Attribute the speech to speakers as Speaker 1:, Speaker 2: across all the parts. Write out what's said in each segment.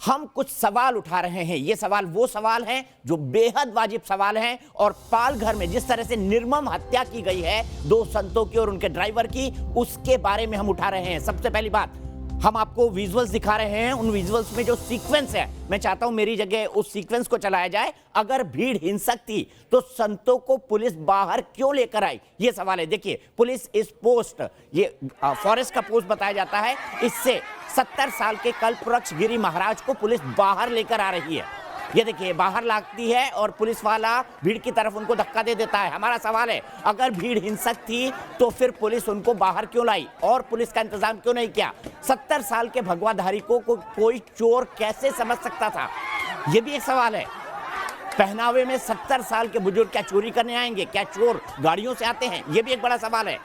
Speaker 1: हम कुछ सवाल उठा रहे हैं। ये सवाल वो सवाल हैं जो बेहद वाजिब सवाल हैं, और पालघर में जिस तरह से निर्मम हत्या की गई है 2 संतों की और उनके ड्राइवर की, उसके बारे में हम उठा रहे हैं। सबसे पहली बात, हम आपको विजुअल्स दिखा रहे हैं। उन विजुअल्स में जो सीक्वेंस है, मैं चाहता हूं मेरी जगह उस सीक्वेंस को चलाया जाए। अगर भीड़ हिंसक थी तो संतों को पुलिस बाहर क्यों लेकर आई, यह सवाल है। देखिए, पुलिस इस पोस्ट, ये फॉरेस्ट का पोस्ट बताया जाता है, इससे 70 साल के कल्पवृक्ष गिरी महाराज को पुलिस बाहर लेकर आ रही है। ये देखिए, बाहर लाती है और पुलिस वाला भीड़ की तरफ उनको धक्का दे देता है। हमारा सवाल है, अगर भीड़ हिंसक थी तो फिर पुलिस उनको बाहर क्यों लाई और पुलिस का इंतजाम क्यों नहीं किया? 70 साल के भगवाधारी को कोई चोर कैसे समझ सकता था? ये भी एक सवाल है। पहनावे में 70 साल के बुजुर्ग क्या चोरी करने आएंगे? क्या चोर गाड़ियों से आते हैं? ये भी एक बड़ा सवाल है।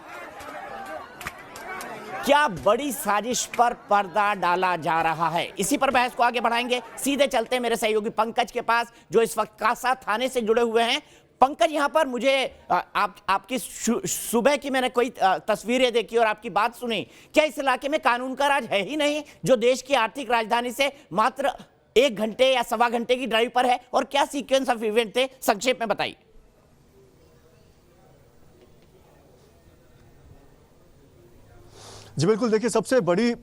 Speaker 1: क्या बड़ी साजिश पर पर्दा डाला जा रहा है? इसी पर बहस को आगे बढ़ाएंगे। सीधे चलते हैं मेरे सहयोगी पंकज के पास, जो इस वक्त कासा थाने से जुड़े हुए हैं। पंकज, यहां पर मुझे आपकी सुबह की मैंने कोई तस्वीरें देखी और आपकी बात सुनी। क्या इस इलाके में कानून का राज है ही नहीं, जो देश की आर्थिक राजधानी से मात्र 1 घंटे या सवा घंटे की ड्राइव पर है? और क्या सीक्वेंस ऑफ इवेंट थे, संक्षेप में बताइए।
Speaker 2: जी बिल्कुल, देखिए, सबसे बड़ी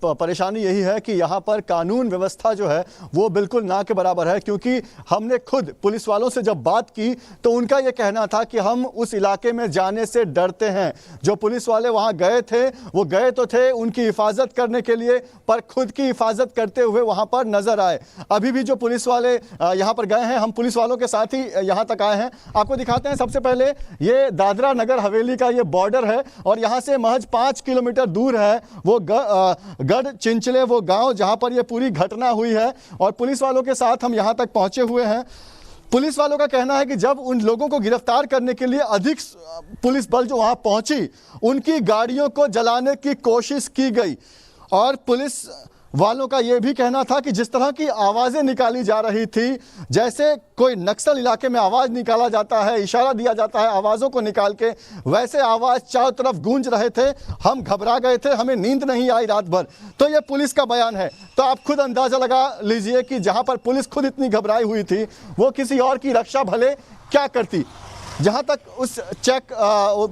Speaker 2: परेशानी यही है कि यहाँ पर कानून व्यवस्था जो है वो बिल्कुल ना के बराबर है। क्योंकि हमने खुद पुलिस वालों से जब बात की तो उनका ये कहना था कि हम उस इलाके में जाने से डरते हैं। जो पुलिस वाले वहाँ गए थे, वो गए तो थे उनकी हिफाजत करने के लिए, पर खुद की हिफाजत करते हुए वहाँ पर नजर आए। अभी भी जो पुलिस वाले यहाँ पर गए हैं, हम पुलिस वालों के साथ ही यहाँ तक आए हैं, आपको दिखाते हैं। सबसे पहले ये दादरा नगर हवेली का ये बॉर्डर है और यहाँ से महज 5 किलोमीटर दूर है वो गढ़ चिंचले, वो गांव जहां पर ये पूरी घटना हुई है। और पुलिस वालों के साथ हम यहां तक पहुंचे हुए हैं। पुलिस वालों का कहना है कि जब उन लोगों को गिरफ्तार करने के लिए अधिक पुलिस बल जो वहां पहुंची, उनकी गाड़ियों को जलाने की कोशिश की गई। और पुलिस वालों का यह भी कहना था कि जिस तरह की आवाज़ें निकाली जा रही थी, जैसे कोई नक्सल इलाके में आवाज़ निकाला जाता है, इशारा दिया जाता है आवाज़ों को निकाल के, वैसे आवाज़ चारों तरफ गूंज रहे थे। हम घबरा गए थे, हमें नींद नहीं आई रात भर। तो ये पुलिस का बयान है। तो आप खुद अंदाज़ा लगा लीजिए कि जहाँ पर पुलिस खुद इतनी घबराई हुई थी, वो किसी और की रक्षा भले क्या करती। जहाँ तक उस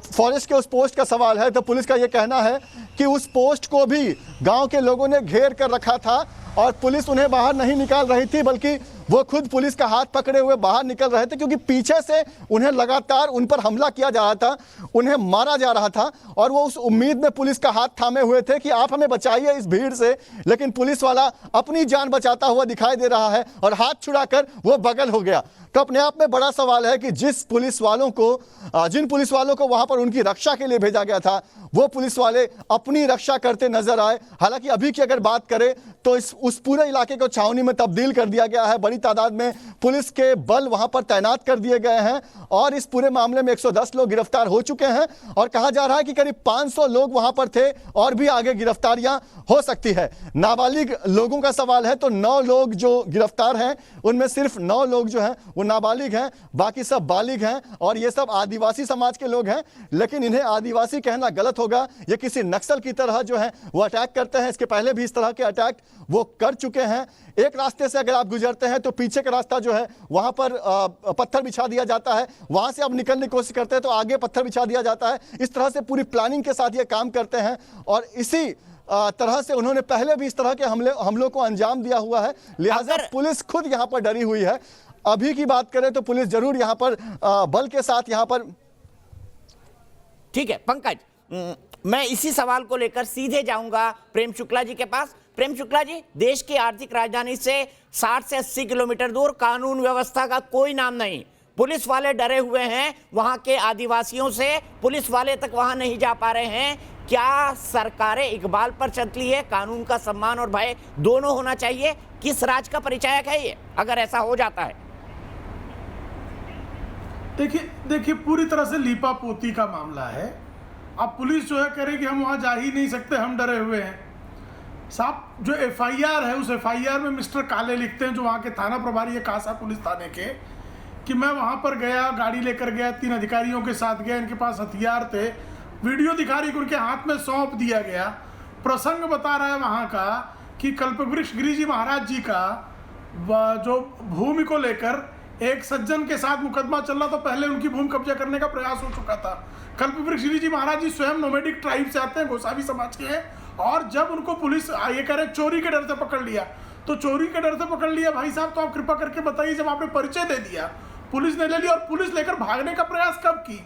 Speaker 2: फॉरेस्ट के उस पोस्ट का सवाल है, तो पुलिस का ये कहना है कि उस पोस्ट को भी गांव के लोगों ने घेर कर रखा था और पुलिस उन्हें बाहर नहीं निकाल रही थी, बल्कि वो खुद पुलिस का हाथ पकड़े हुए बाहर निकल रहे थे। क्योंकि पीछे से उन्हें लगातार उन पर हमला किया जा रहा था, उन्हें मारा जा रहा था, और वो उस उम्मीद में पुलिस का हाथ थामे हुए थे कि आप हमें बचाइए इस भीड़ से। लेकिन पुलिस वाला अपनी जान बचाता हुआ दिखाई दे रहा है और हाथ छुड़ाकर वो बगल हो गया। तो अपने आप में बड़ा सवाल है कि जिन पुलिस वालों को वहां पर उनकी रक्षा के लिए भेजा गया था, वो पुलिस वाले अपनी रक्षा करते नजर आए। हालांकि अभी की अगर बात करें तो उस पूरे इलाके को छावनी में तब्दील कर दिया गया है। बड़ी तादाद में पुलिस के बल वहां पर तैनात कर दिए गए हैं और इस पूरे मामले में 110 लोग गिरफ्तार हो चुके हैं। और कहा जा रहा है कि करीब 500 लोग वहां पर थे और भी आगे गिरफ्तारियां हो सकती है। नाबालिग लोगों का सवाल है तो 9 लोग जो गिरफ्तार हैं, उनमें सिर्फ 9 लोग जो हैं वो नाबालिग हैं, बाकी सब बालिग हैं। और ये सब आदिवासी समाज के लोग हैं, लेकिन इन्हें आदिवासी कहना गलत होगा। ये किसी नक्सल की तरह जो है वो अटैक करते हैं। इसके पहले भी इस तरह के अटैक वो कर चुके हैं। एक रास्ते से अगर आप गुजरते हैं तो पीछे का रास्ता जो है वहां पर पत्थर बिछा दिया जाता है, वहां से आप निकलने की कोशिश करते हैं तो आगे पत्थर बिछा दिया जाता है। इस तरह से पूरी प्लानिंग के साथ ये काम करते हैं और इसी तरह से उन्होंने पहले भी इस तरह के हमलों को अंजाम दिया हुआ है। लिहाजा पुलिस खुद यहां पर डरी हुई है। अभी की बात करें तो पुलिस जरूर यहां पर बल के साथ यहां पर।
Speaker 1: ठीक है पंकज, मैं इसी सवाल को लेकर सीधे जाऊंगा प्रेम शुक्ला जी के पास। प्रेम शुक्ला जी, देश की आर्थिक राजधानी से 60 से 80 किलोमीटर दूर कानून व्यवस्था का कोई नाम नहीं। पुलिस वाले डरे हुए हैं, वहां के आदिवासियों से पुलिस वाले तक वहां नहीं जा पा रहे हैं। क्या सरकारें इकबाल पर चलती है? कानून का सम्मान और भय दोनों होना चाहिए। किस राज का परिचायक है ये, अगर ऐसा हो जाता है?
Speaker 3: देखिए पूरी तरह से लीपा पोती का मामला है। अब पुलिस जो है कह रही कि हम वहाँ जा ही नहीं सकते, हम डरे हुए हैं। साहब, जो एफआईआर है उस एफआईआर में मिस्टर काले लिखते हैं, जो वहाँ के थाना प्रभारी है कासा पुलिस थाने के, कि मैं वहाँ पर गया, गाड़ी लेकर गया, 3 अधिकारियों के साथ गया, इनके पास हथियार थे, वीडियो दिखा रही कि उनके हाथ में सौंप दिया गया। प्रसंग बता रहा है वहाँ का कि कल्पवृक्ष गिरी जी महाराज जी का जो भूमि को लेकर एक सज्जन के साथ मुकदमा चल रहा, तो पहले उनकी भूमि कब्जा करने का प्रयास हो चुका था। कल्पवृक्ष गिरी जी महाराज जी स्वयं नोमैडिक ट्राइब से आते हैं, गोसावी समाज के हैं, और जब उनको पुलिस ये कह रहे चोरी के डर से पकड़ लिया, तो चोरी के डर से पकड़ लिया भाई साहब, तो आप कृपा करके बताइए, जब आपने परिचय दे दिया, पुलिस ने ले लिया, और पुलिस लेकर भागने का प्रयास कब की?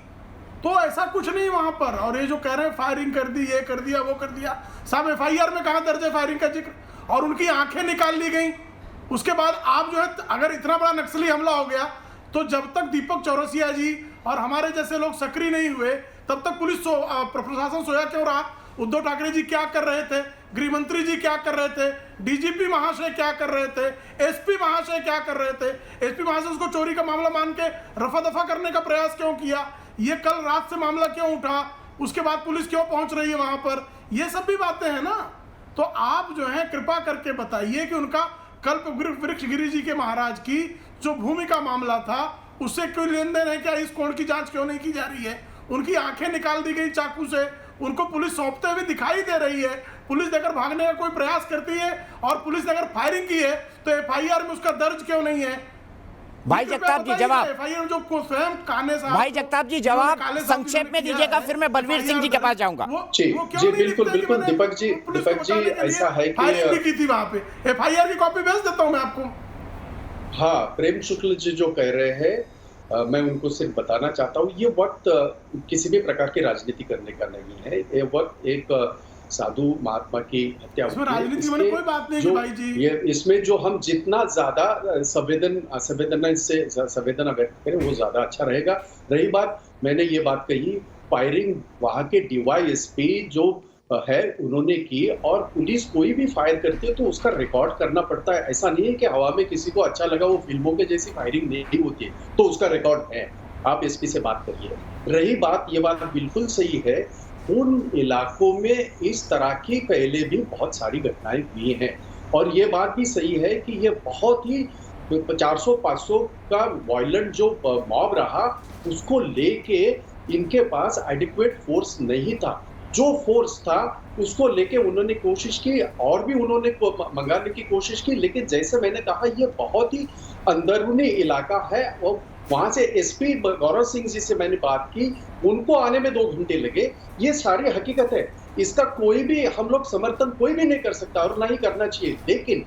Speaker 3: तो ऐसा कुछ नहीं वहां पर। और ये जो कह रहे हैं फायरिंग कर दी, ये कर दिया, वो कर दिया, साहब FIR में कहाँ दर्ज है फायरिंग का जिक्र? और उनकी आंखें निकाल ली गई। उसके बाद आप जो है, अगर इतना बड़ा नक्सली हमला हो गया, तो जब तक दीपक चौरसिया जी और हमारे जैसे लोग सक्रिय नहीं हुए, तब तक पुलिस प्रशासन सोया क्यों रहा? उद्धव ठाकरे जी क्या कर रहे थे? गृह मंत्री जी क्या कर रहे थे? DGP महाशय क्या कर रहे थे? SP महाशय क्या कर रहे थे? SP महाशय उसको चोरी का मामला मान के रफा दफा करने का प्रयास क्यों किया? ये कल रात से मामला क्यों उठा? उसके बाद पुलिस क्यों पहुंच रही है वहां पर? ये सब भी बातें हैं ना। तो आप जो है कृपा करके बताइए कि उनका कल्पवृक्ष गिरी जी के महाराज की जो भूमि का मामला था, उससे कोई लेन देन है क्या? इस कोण की जांच क्यों नहीं की जा रही है? उनकी आंखें निकाल दी गई चाकू से, उनको पुलिस सौंपते हुए दिखाई दे रही है, पुलिस लेकर भागने का कोई प्रयास करती है, और पुलिस ने अगर फायरिंग की है तो FIR में उसका दर्ज क्यों नहीं है?
Speaker 1: भाई जगताप जी जवाब,
Speaker 3: FIR जो स्वयं काने साहब,
Speaker 1: भाई जगताप जी जवाब संक्षेप में दीजिएगा, फिर मैं बलवीर सिंह जी के पास जाऊंगा।
Speaker 4: जी बिल्कुल बिल्कुल दीपक जी ऐसा है कि
Speaker 3: की थी वहां पे, FIR की कॉपी भेज देता हूं मैं आपको।
Speaker 4: हाँ, प्रेम शुक्ल जी जो कह रहे हैं, मैं उनको सिर्फ बताना चाहता हूँ, ये वक्त किसी भी प्रकार की राजनीति करने का नहीं है। ये वक्त एक साधु महात्मा की हत्या हुई है,
Speaker 3: कोई बात नहीं
Speaker 4: जो
Speaker 3: भाई जी।
Speaker 4: ये इसमें जो हम जितना ज्यादा संवेदना व्यक्त करें वो ज्यादा अच्छा रहेगा। रही बात, मैंने ये बात कही, फायरिंग वहां के DYSP जो है उन्होंने की, और पुलिस कोई भी फायर करती है तो उसका रिकॉर्ड करना पड़ता है। ऐसा नहीं है कि हवा में किसी को अच्छा लगा, वो फिल्मों के जैसी फायरिंग नहीं होती है, तो उसका रिकॉर्ड है। आप SP से बात करिए। रही बात, ये बात बिल्कुल सही है, उन इलाकों में इस तरह की पहले भी बहुत सारी घटनाएं हुई हैं, और ये बात भी सही है कि ये बहुत ही 400-500 का वायलेंट जो मॉब रहा, उसको लेके इनके पास एडिक्वेट फोर्स नहीं था। जो फोर्स था उसको लेके उन्होंने कोशिश की, और भी उन्होंने मंगाने की कोशिश की, लेकिन जैसे मैंने कहा ये बहुत ही अंदरूनी इलाका है, और वहां से SP गौरव सिंह जी से मैंने बात की, उनको आने में 2 घंटे लगे। ये सारी हकीकत है, इसका कोई भी हम लोग समर्थन कोई भी नहीं कर सकता और ना ही करना चाहिए। लेकिन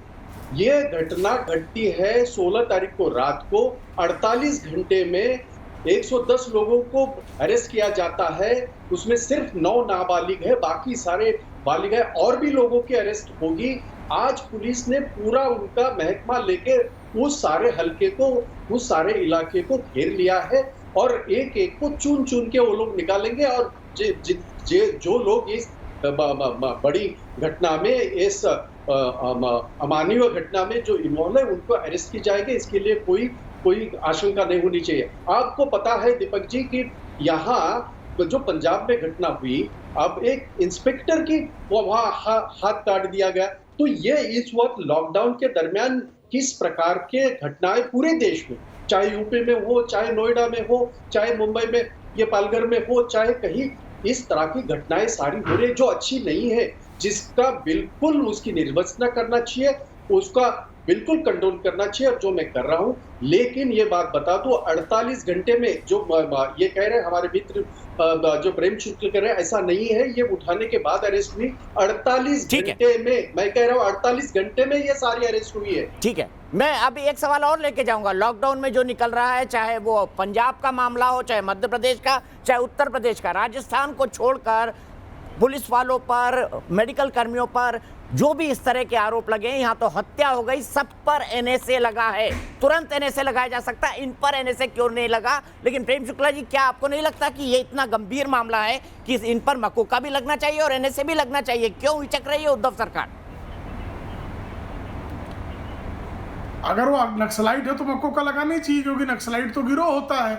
Speaker 4: ये घटना घटती है 16 तारीख को रात को, 48 घंटे में 110 लोगों को अरेस्ट किया जाता है, उसमें सिर्फ 9 नाबालिग है, बाकी सारे बालिग है, और भी लोगों की अरेस्ट होगी। आज पुलिस ने पूरा उनका महकमा लेके उस सारे हलके को, उस सारे इलाके को घेर लिया है, और एक एक को चुन चुन के वो लोग निकालेंगे, और जो लोग इस बड़ी घटना में, इस अमानवीय घटना में जो इन्वॉल्व है, उनको अरेस्ट की जाएगी। इसके लिए कोई आशंका नहीं होनी चाहिए। आपको पता है दीपक जी कि यहाँ जो पंजाब में घटना हुई, अब एक इंस्पेक्टर की वहां हाथ काट दिया गया, तो ये इस वक्त लॉकडाउन के दरमियान किस प्रकार के घटनाएं पूरे देश में, चाहे यूपी में हो, चाहे नोएडा में हो, चाहे मुंबई में, ये पालघर में हो, चाहे कहीं, इस तरह की घटनाएं सारी हो रही, जो अच्छी नहीं है, जिसका बिल्कुल उसकी निर्वचना करना चाहिए, उसका बिल्कुल कंट्रोल करना चाहिए, जो मैं कर रहा हूं। लेकिन ये बात बता दूं, 48 घंटे में जो ये कह रहे हैं हमारे मित्र जो प्रेम शुक्ल कर रहे हैं, ऐसा नहीं है, ये उठाने के बाद अरेस्ट हुई। 48 घंटे में, मैं कह रहा हूं 48 घंटे में ये सारी अरेस्ट हुई है।
Speaker 1: ठीक है, मैं अभी एक सवाल और लेके जाऊंगा। लॉकडाउन में जो निकल रहा है, चाहे वो पंजाब का मामला हो, चाहे मध्य प्रदेश का, चाहे उत्तर प्रदेश का, राजस्थान को छोड़कर पुलिस वालों पर, मेडिकल कर्मियों पर जो भी इस तरह के आरोप लगे, यहाँ तो हत्या हो गई, सब पर NSA लगा है। तुरंत NSA लगाया जा सकता है, इन पर NSA क्यों नहीं लगा? लेकिन प्रेम शुक्ला जी, क्या आपको नहीं लगता कि ये इतना गंभीर मामला है कि इन पर मकोका भी लगना चाहिए और NSA भी लगना चाहिए? क्यों हिचक रही है उद्धव सरकार?
Speaker 3: अगर वो नक्सलाइट है तो मकोका लगाना ही चाहिए, क्योंकि नक्सलाइट तो गिरोह होता है,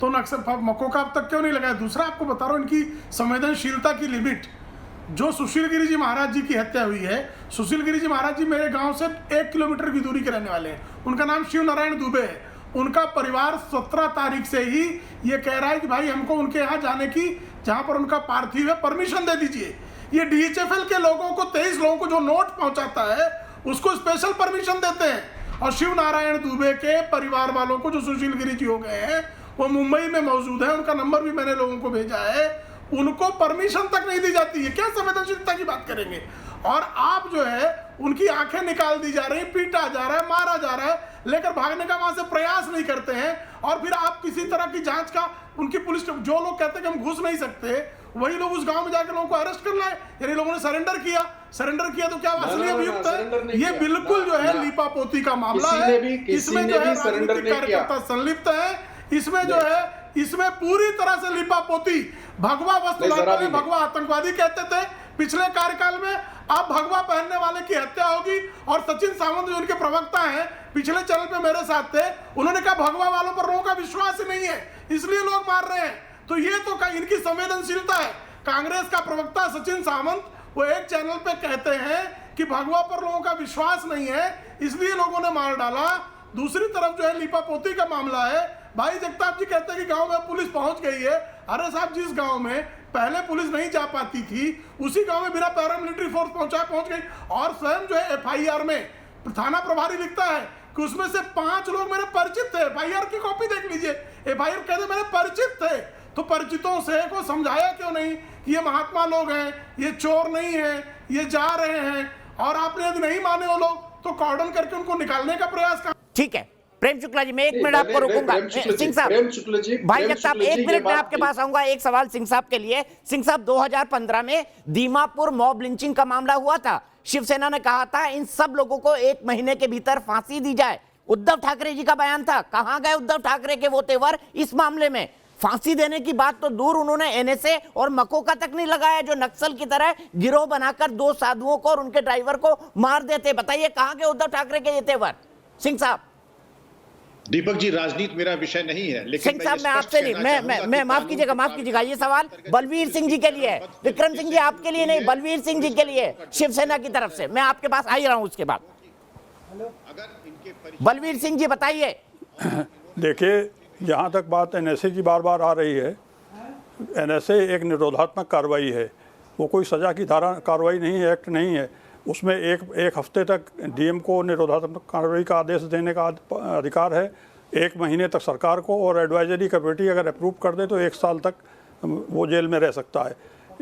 Speaker 3: तो मकोका अब तक क्यों नहीं लगाया? दूसरा आपको बता रहा हूँ, इनकी संवेदनशीलता की लिमिट। जो सुशील गिरी जी महाराज जी की हत्या हुई है, सुशील गिरी जी महाराज जी मेरे गांव से 1 किलोमीटर की दूरी के रहने वाले हैं। उनका नाम शिव नारायण दुबे है। उनका परिवार 17 तारीख से ही ये कह रहा है कि भाई हमको उनके यहाँ जाने की, जहाँ पर उनका पार्थिव है, परमिशन दे दीजिए। ये DHFL के लोगों को 23 लोगों को जो नोट पहुंचाता है उसको स्पेशल परमिशन देते हैं। और शिव नारायण दुबे के परिवार वालों को जो सुशील गिरी जी हो गए हैं वो मुंबई में मौजूद है, उनका नंबर भी मैंने लोगों को भेजा है, उनको परमिशन तक नहीं दी जाती है। क्या संवेदनशीलता की बात करेंगे? और आप जो है उनकी आंखें निकाल दी जा रही, पीटा जा रहा है, मारा जा रहा है, लेकर भागने का वहां से प्रयास नहीं करते हैं। और फिर आप किसी तरह की जांच का उनकी पुलिस, जो लोग कहते हैं कि हम घुस नहीं सकते, वही लोग उस गांव में जाकर लोगों को अरेस्ट कर लाए। यानी लोगों ने सरेंडर किया तो क्या असली अभियुक्त है? ये बिल्कुल जो है लीपापोती का मामला है। इसमें जो है राजनीतिक कार्यकर्ता संलिप्त है। इसमें जो है इसमें पूरी तरह से लीपापोती। भगवा वस्त्र पहने भगवा आतंकवादी कहते थे पिछले कार्यकाल में, अब भगवा पहनने वाले की हत्या होगी। और सचिन सावंत जो उनके प्रवक्ता हैं, पिछले चैनल पे मेरे साथ थे, उन्होंने कहा भगवा वालों पर लोगों का विश्वास ही नहीं है इसलिए लोग मार रहे हैं। तो ये तो इनकी संवेदनशीलता है। कांग्रेस का प्रवक्ता सचिन सावंत वो एक चैनल पे कहते हैं कि भगवा पर लोगों का विश्वास नहीं है इसलिए लोगों ने मार डाला। दूसरी तरफ जो है लीपापोती का मामला है। भाई जगताप जी कहते हैं कि गांव में पुलिस पहुंच गई है। अरे साहब, जिस गांव में पहले पुलिस नहीं जा पाती थी उसी गांव में बिना पैरामिलिट्री फोर्स पहुंच गई। और स्वयं जो है FIR में थाना प्रभारी लिखता है कि उसमें से 5 लोग मेरे परिचित थे। FIR की कॉपी देख लीजिए। FIR कहते मेरे परिचित थे। तो परिचितों से को समझाया क्यों नहीं कि ये महात्मा लोग हैं, ये चोर नहीं है, ये जा रहे हैं। और आपने यदि नहीं माने वो लोग तो कॉर्डन करके उनको निकालने का प्रयास कर।
Speaker 1: ठीक है प्रेम शुक्ला जी, मैं 1 मिनट आपको रोकूंगा। सिंह साहब, भाई जगताप 1 मिनट में आपके पास आऊंगा। एक सवाल सिंह साहब के लिए। सिंह साहब, 2015 में दीमापुर मॉब लिंचिंग का मामला हुआ था। शिवसेना ने कहा था इन सब लोगों को 1 महीने के भीतर फांसी दी जाए। उद्धव ठाकरे जी का बयान था। कहां गए उद्धव ठाकरे के वो तेवर इस मामले में? फांसी देने की बात तो दूर, उन्होंने NSA और मकोका तक नहीं लगाया जो नक्सल की तरह गिरोह बनाकर 2 साधुओं को और उनके ड्राइवर को मार देते। बताइए कहां गए उद्धव ठाकरे के ये तेवर? सिंह साहब।
Speaker 5: दीपक जी, राजनीति मेरा विषय नहीं है, लेकिन
Speaker 1: सिंह साहब, मैं आपसे नहीं, मैं माफ कीजिएगा, ये सवाल बलवीर सिंह जी के लिए है। विक्रम सिंह जी आपके लिए नहीं, बलवीर सिंह जी के लिए, शिवसेना की तरफ से। मैं आपके पास आ ही रहा हूं उसके बाद। बलवीर सिंह जी बताइए।
Speaker 6: देखिए, जहाँ तक बात NSA की बार बार आ रही है, NSA एक निरोधात्मक कार्रवाई है। वो कोई सजा की धारा कार्रवाई नहीं है, एक्ट नहीं है। उसमें एक हफ्ते तक DM को निरोधात्मक कार्रवाई का आदेश देने का अधिकार है। 1 महीने तक सरकार को, और एडवाइजरी कमेटी अगर अप्रूव कर दे तो 1 साल तक वो जेल में रह सकता है।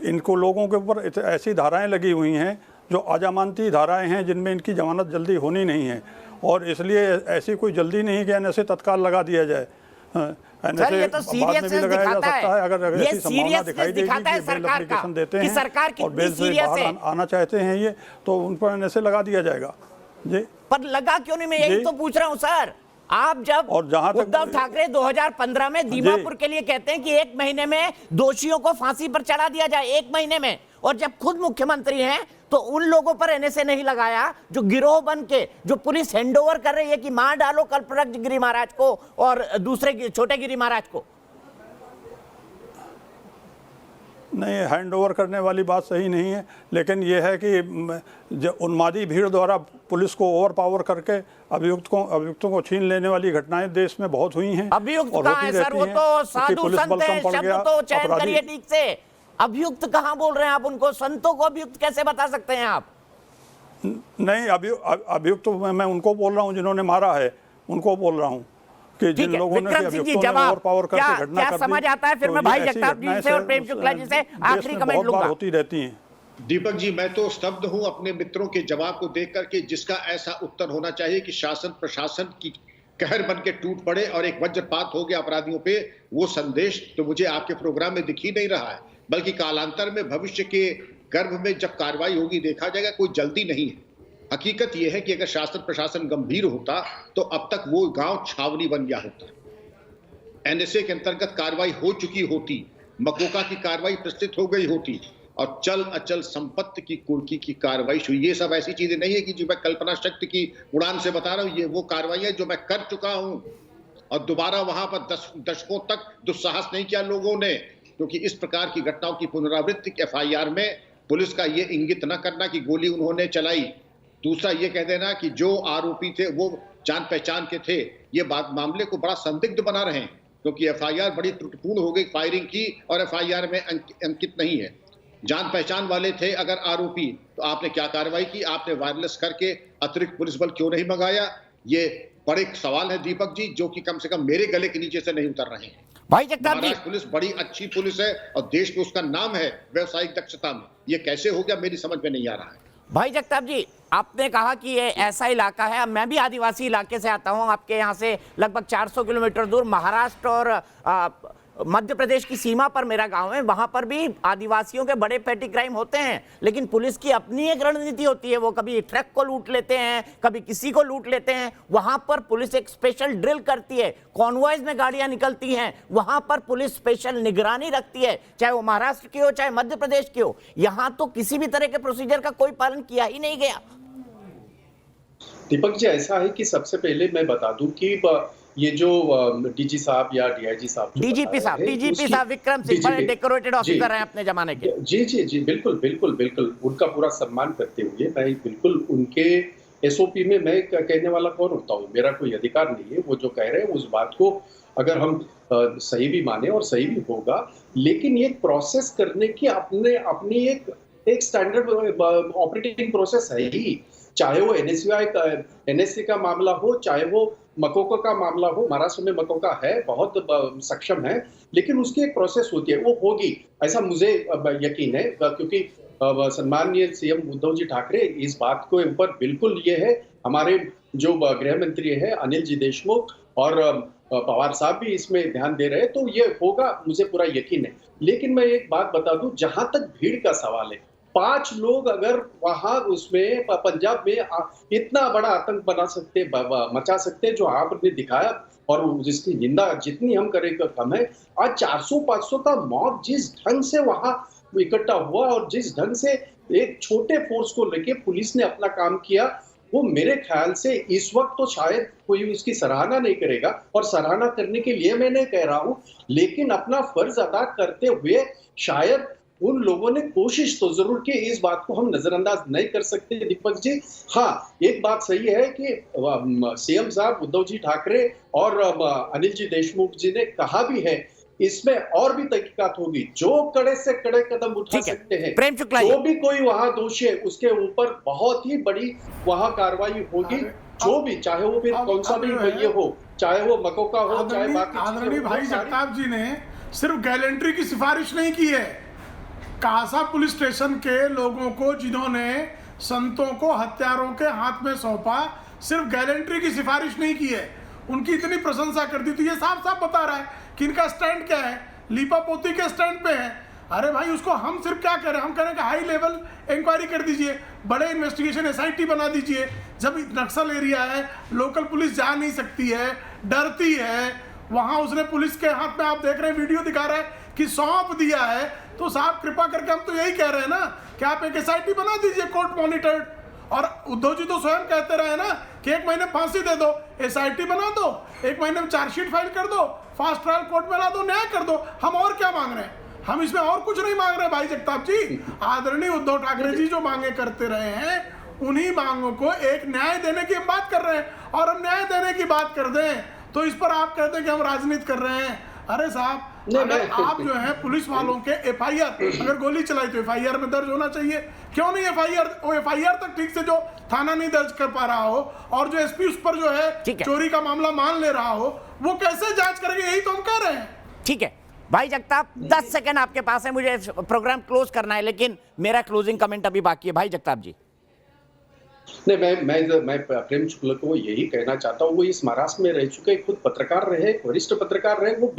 Speaker 6: इनको लोगों के ऊपर ऐसी धाराएं लगी हुई हैं जो अजामानती धाराएं हैं, जिनमें इनकी जमानत जल्दी होनी नहीं है। और इसलिए ऐसी कोई जल्दी नहीं कि NSA तत्काल लगा दिया जाए।
Speaker 1: सर, ये तो सीरियसनेस दिखाता है।
Speaker 6: अगर
Speaker 1: ये
Speaker 6: ऐसी संभावना दिखाई देगी
Speaker 1: दिखाता है सरकार का
Speaker 6: देते हैं,
Speaker 1: सरकार
Speaker 6: और बेल से बाहर आना चाहते हैं ये, तो उन पर NSA लगा दिया जाएगा जी।
Speaker 1: पर लगा क्यों नहीं? मैं यही तो पूछ रहा हूँ सर। आप जब उद्धव ठाकरे 2015 में दीमापुर के लिए कहते हैं कि 1 महीने में दोषियों को फांसी पर चढ़ा दिया जाए, 1 महीने में, और जब खुद मुख्यमंत्री हैं तो उन लोगों पर NSA नहीं लगाया जो गिरोह बन के, जो पुलिस हैंडओवर कर रही है कि मार डालो कल्पवृक्ष गिरी महाराज को और दूसरे छोटे गिरी महाराज को।
Speaker 6: नहीं, हैंड ओवर करने वाली बात सही नहीं है, लेकिन यह है कि उन्मादी भीड़ द्वारा पुलिस को ओवर पावर करके अभियुक्तों को छीन लेने वाली घटनाएं देश में बहुत हुई हैं।
Speaker 1: अभियुक्त कहाँ है सर? वो तो साधु संत हैं, शब्द तो चयन करिए ठीक से। अभियुक्त कहाँ बोल रहे हैं आप उनको? संतों को अभियुक्त कैसे बता सकते हैं आप?
Speaker 6: नहीं, अभियुक्त मैं उनको बोल रहा हूँ जिन्होंने मारा है, उनको बोल रहा हूँ कि जिन लोगों ने ओवर पावर करके घटना कर दी।
Speaker 1: समझ आता है? फिर मैं भाई जगताप जी से और प्रेम शुक्ला जी से आखिरी कमेंट लूंगा।
Speaker 6: होती रहती हैं।
Speaker 5: दीपक जी, मैं तो स्तब्ध हूं अपने मित्रों के जवाब को देख करके, जिसका ऐसा उत्तर होना चाहिए कि शासन प्रशासन की कहर बन के टूट पड़े और एक वज्रपात हो गया अपराधियों पे। वो संदेश तो मुझे आपके प्रोग्राम में दिख ही नहीं रहा है, बल्कि कालांतर में भविष्य के गर्भ में जब कार्रवाई होगी देखा जाएगा। कोई जल्दी नहीं है। हकीकत यह है कि अगर शासन प्रशासन गंभीर होता तो अब तक वो गांव छावनी बन गया होता। NSA के अंतर्गत कार्रवाई हो चुकी होती, मकोका की कार्रवाई प्रस्तुत हो गई होती, और चल अचल संपत्ति की कुर्की की कार्रवाई हुई। ये सब ऐसी चीजें नहीं है कि जो मैं कल्पना शक्ति की उड़ान से बता रहा हूं। ये वो कार्रवाई है जो मैं कर चुका हूं, और दोबारा वहां पर दशकों तक दुस्साहस नहीं किया लोगों ने, क्योंकि इस प्रकार की घटनाओं की पुनरावृत्ति FIR में पुलिस का ये इंगित न करना कि गोली उन्होंने चलाई, दूसरा ये कह देना कि जो आरोपी थे वो जान पहचान के थे, ये बात मामले को बड़ा संदिग्ध बना रहे हैं, क्योंकि FIR बड़ी त्रुटिपूर्ण हो गई फायरिंग की और FIR में अंकित नहीं है। जान पहचान वाले थे अगर आरोपी, तो आपने क्या कार्रवाई की? आपने वायरलेस करके अतिरिक्त पुलिस बल क्यों नहीं मंगाया? ये बड़े सवाल है दीपक जी, जो कि कम से कम मेरे गले के नीचे से नहीं उतर रहे हैं।
Speaker 1: भाई जगताप जी,
Speaker 5: महाराष्ट्र पुलिस बड़ी अच्छी पुलिस है और देश में उसका नाम है व्यवसायिक दक्षता में। ये कैसे हो गया, मेरी समझ में नहीं आ रहा है।
Speaker 1: भाई जगताप जी, आपने कहा कि ये ऐसा इलाका है, मैं भी आदिवासी इलाके से आता हूं, आपके यहाँ से लगभग 400 किलोमीटर दूर महाराष्ट्र और मध्य प्रदेश की सीमा पर मेरा गांव है। वहां पर भी आदिवासियों के बड़े पेटी क्राइम होते हैं, लेकिन पुलिस की अपनी एक रणनीति होती है। वो कभी ट्रक को लूट लेते हैं, कभी किसी को लूट लेते हैं। वहां पर पुलिस एक स्पेशल ड्रिल करती है, कॉन्वॉयज में गाड़ियां निकलती हैं, वहां पर पुलिस स्पेशल निगरानी रखती है, चाहे वो महाराष्ट्र की हो चाहे मध्य प्रदेश की हो। यहां तो किसी भी तरह के प्रोसीजर का कोई पालन किया ही नहीं गया।
Speaker 4: दीपक जी, ऐसा है कि सबसे पहले मैं बता दूं कि ये जो डीजी साहब या डीआईजी साहब,
Speaker 1: डीजीपी साहब विक्रम सिंह बड़े डेकोरेटेड ऑफिसर हैं अपने जमाने के।
Speaker 4: जी, बिल्कुल बिल्कुल बिल्कुल, उनका पूरा सम्मान करते हुए मैं बिल्कुल उनके एसओपी में मैं कहने वाला कौन होता हूँ, मेरा कोई अधिकार नहीं है। वो जो कह रहे हैं उस बात को अगर हम सही भी माने और सही भी होगा, लेकिन ये प्रोसेस करने की अपनी एक स्टैंडर्ड ऑपरेटिंग प्रोसेस है ही। चाहे वो एनएससी का मामला हो, चाहे वो मकोका का मामला हो। महाराष्ट्र में मकोका है, बहुत सक्षम है, लेकिन उसकी एक प्रोसेस होती है, वो होगी ऐसा मुझे यकीन है, क्योंकि सम्माननीय सीएम उद्धव जी ठाकरे इस बात को ऊपर बिल्कुल ये है। हमारे जो गृह मंत्री है अनिल जी देशमुख और पवार साहब भी इसमें ध्यान दे रहे हैं, तो ये होगा, मुझे पूरा यकीन है। लेकिन मैं एक बात बता दूं, जहां तक भीड़ का सवाल है, 5 लोग अगर वहां उसमें पंजाब में इतना बड़ा आतंक मचा सकते जो आपने दिखाया, और जिसकी निंदा जितनी हम करें कम है। आज 400-500 का मॉब जिस ढंग से वहां इकट्ठा हुआ और जिस ढंग से एक छोटे फोर्स को लेके पुलिस ने अपना काम किया, वो मेरे ख्याल से इस वक्त तो शायद कोई उसकी सराहना नहीं करेगा, और सराहना करने के लिए मैं नहीं कह रहा हूं, लेकिन अपना फर्ज अदा करते हुए शायद उन लोगों ने कोशिश तो जरूर की। इस बात को हम नजरअंदाज नहीं कर सकते दीपक जी। हाँ, एक बात सही है कि सीएम साहब उद्धव जी ठाकरे और अनिल जी देशमुख जी ने कहा भी है, इसमें और भी तहकीकात होगी, जो कड़े से कड़े कदम उठा सकते हैं,
Speaker 1: प्रेम शुक्ला,
Speaker 4: जो भी कोई वहां दोषी है उसके ऊपर बहुत ही बड़ी वहां कार्रवाई होगी। जो भी, चाहे वो फिर कौन सा भी ये हो, चाहे वो मकोका हो, चाहे बाकी।
Speaker 3: आदरणीय भाई जगताप जी ने सिर्फ गैलेंट्री की सिफारिश नहीं की है, कासा पुलिस स्टेशन के लोगों को जिन्होंने संतों को हत्यारों के हाथ में सौंपा, सिर्फ गैलेंट्री की सिफारिश नहीं की है, उनकी इतनी प्रशंसा कर दी। तो ये साफ साफ बता रहा है कि इनका स्टैंड क्या है, लीपापोती के स्टैंड पे है। अरे भाई, उसको हम सिर्फ क्या करें, हम करें कि हाई लेवल इंक्वायरी कर दीजिए, बड़े इन्वेस्टिगेशन एसआईटी बना दीजिए। जब नक्सल एरिया है, लोकल पुलिस जा नहीं सकती है, डरती है, वहां उसने पुलिस के हाथ में, आप देख रहे हैं वीडियो दिखा रहा है कि सौंप दिया है। तो साहब कृपा करके हम तो यही कह रहे हैं ना कि आप एक एसआईटी बना दीजिए, कोर्ट मॉनिटर्ड। और उद्धव जी तो स्वयं कहते रहे ना कि 1 महीने फांसी दे दो, एसआईटी बना दो, 1 महीने में चार्जशीट फाइल कर दो, फास्ट ट्रायल कोर्ट में ला दो, न्याय कर दो। हम और क्या मांग रहे हैं? हम इसमें और कुछ नहीं मांग रहे भाई जगताप जी। आदरणीय उद्धव ठाकरे जी जो मांगे करते रहे हैं, उन्हीं मांगों को एक न्याय देने की हम बात कर रहे हैं। और हम न्याय देने की बात कर दें तो इस पर आप कहते हैं कि हम राजनीति कर रहे हैं। अरे साहब, अगर आप जो है पुलिस वालों के एफआईआर, अगर गोली चलाई तो एफआईआर में दर्ज होना चाहिए। क्यों नहीं एफआईआर तक ठीक से जो थाना नहीं दर्ज कर पा रहा हो, और जो एसपी उस पर जो है चोरी का मामला मान ले रहा हो, वो कैसे जांच करेंगे? यही तो हम कह रहे हैं।
Speaker 1: ठीक है भाई जगताप, 10 सेकंड आपके पास है, मुझे प्रोग्राम क्लोज करना है, लेकिन मेरा क्लोजिंग कमेंट अभी बाकी है। भाई जगताप जी।
Speaker 4: नहीं, मैं प्रेम शुक्ला को यही कहना चाहता हूँ, वो इस महाराष्ट्र में रह चुके, खुद पत्रकार रहे, वरिष्ठ पत्रकार रहे, वो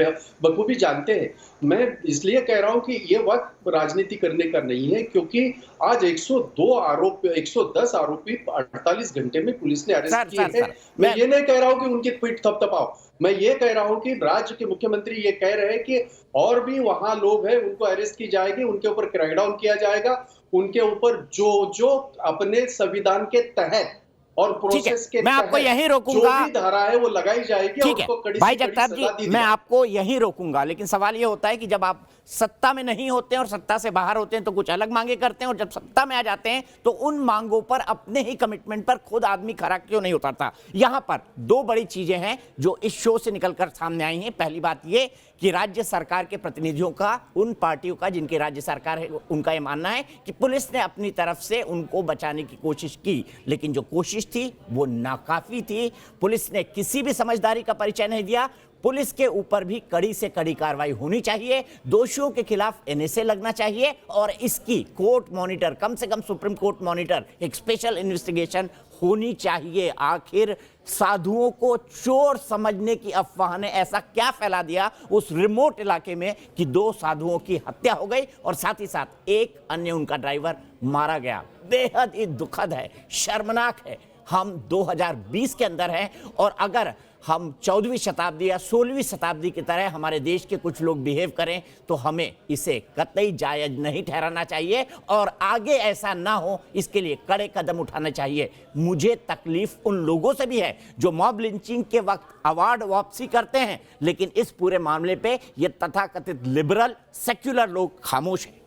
Speaker 4: बखूबी जानते हैं। मैं इसलिए कह रहा हूँ कि ये वक्त राजनीति करने का नहीं है, क्योंकि आज 110 आरोपी 48 घंटे में पुलिस ने अरेस्ट किए हैं। मैं ये नहीं कह रहा हूँ कि उनकी पीठ थपथपाओ, मैं ये कह रहा हूँ कि राज्य के मुख्यमंत्री ये कह रहे हैं कि और भी वहां लोग हैं, उनको अरेस्ट की जाएगी, उनके ऊपर क्रैकडाउन किया जाएगा, उनके ऊपर जो अपने संविधान के तहत और
Speaker 1: ठीक
Speaker 4: प्रोसेस
Speaker 1: है,
Speaker 4: के
Speaker 1: मैं आपको
Speaker 4: तहत
Speaker 1: यहीं रोकूंगा।
Speaker 4: जो भी धारा है वो लगाई जाएगी और
Speaker 1: ठीक
Speaker 4: उसको
Speaker 1: है
Speaker 4: कड़ी
Speaker 1: भाई
Speaker 4: से कड़ी
Speaker 1: जगताप
Speaker 4: सजा
Speaker 1: जी,
Speaker 4: दी
Speaker 1: मैं
Speaker 4: जाएगी।
Speaker 1: आपको यहीं रोकूंगा, लेकिन सवाल ये होता है कि जब आप सत्ता में नहीं होते हैं और सत्ता से बाहर होते हैं तो कुछ अलग मांगे करते हैं, और जब सत्ता में आ जाते हैं तो उन मांगों पर, अपने ही कमिटमेंट पर खुद आदमी खरा क्यों नहीं उतरता। यहां पर दो बड़ी चीजें हैं जो इस शो से निकलकर सामने आई हैं। पहली बात ये कि राज्य सरकार के प्रतिनिधियों का, उन पार्टियों का जिनकी राज्य सरकार है, उनका यह मानना है कि पुलिस ने अपनी तरफ से उनको बचाने की कोशिश की, लेकिन जो कोशिश थी वो नाकाफी थी। पुलिस ने किसी भी समझदारी का परिचय नहीं दिया। पुलिस के ऊपर भी कड़ी से कड़ी कार्रवाई होनी चाहिए, दोषियों के खिलाफ एनएसए लगना चाहिए, और इसकी कोर्ट मॉनिटर, कम से कम सुप्रीम कोर्ट मॉनिटर, एक स्पेशल इन्वेस्टिगेशन होनी चाहिए। आखिर साधुओं को चोर समझने की अफवाह ने ऐसा क्या फैला दिया उस रिमोट इलाके में कि 2 साधुओं की हत्या हो गई और साथ ही साथ एक अन्य उनका ड्राइवर मारा गया। बेहद ही दुखद है, शर्मनाक है। हम 2020 के अंदर हैं, और अगर हम 14वीं शताब्दी या 16वीं शताब्दी की तरह हमारे देश के कुछ लोग बिहेव करें तो हमें इसे कतई जायज नहीं ठहराना चाहिए, और आगे ऐसा ना हो इसके लिए कड़े कदम उठाने चाहिए। मुझे तकलीफ उन लोगों से भी है जो मॉब लिंचिंग के वक्त अवार्ड वापसी करते हैं, लेकिन इस पूरे मामले पे ये तथाकथित लिबरल सेक्युलर लोग खामोश हैं।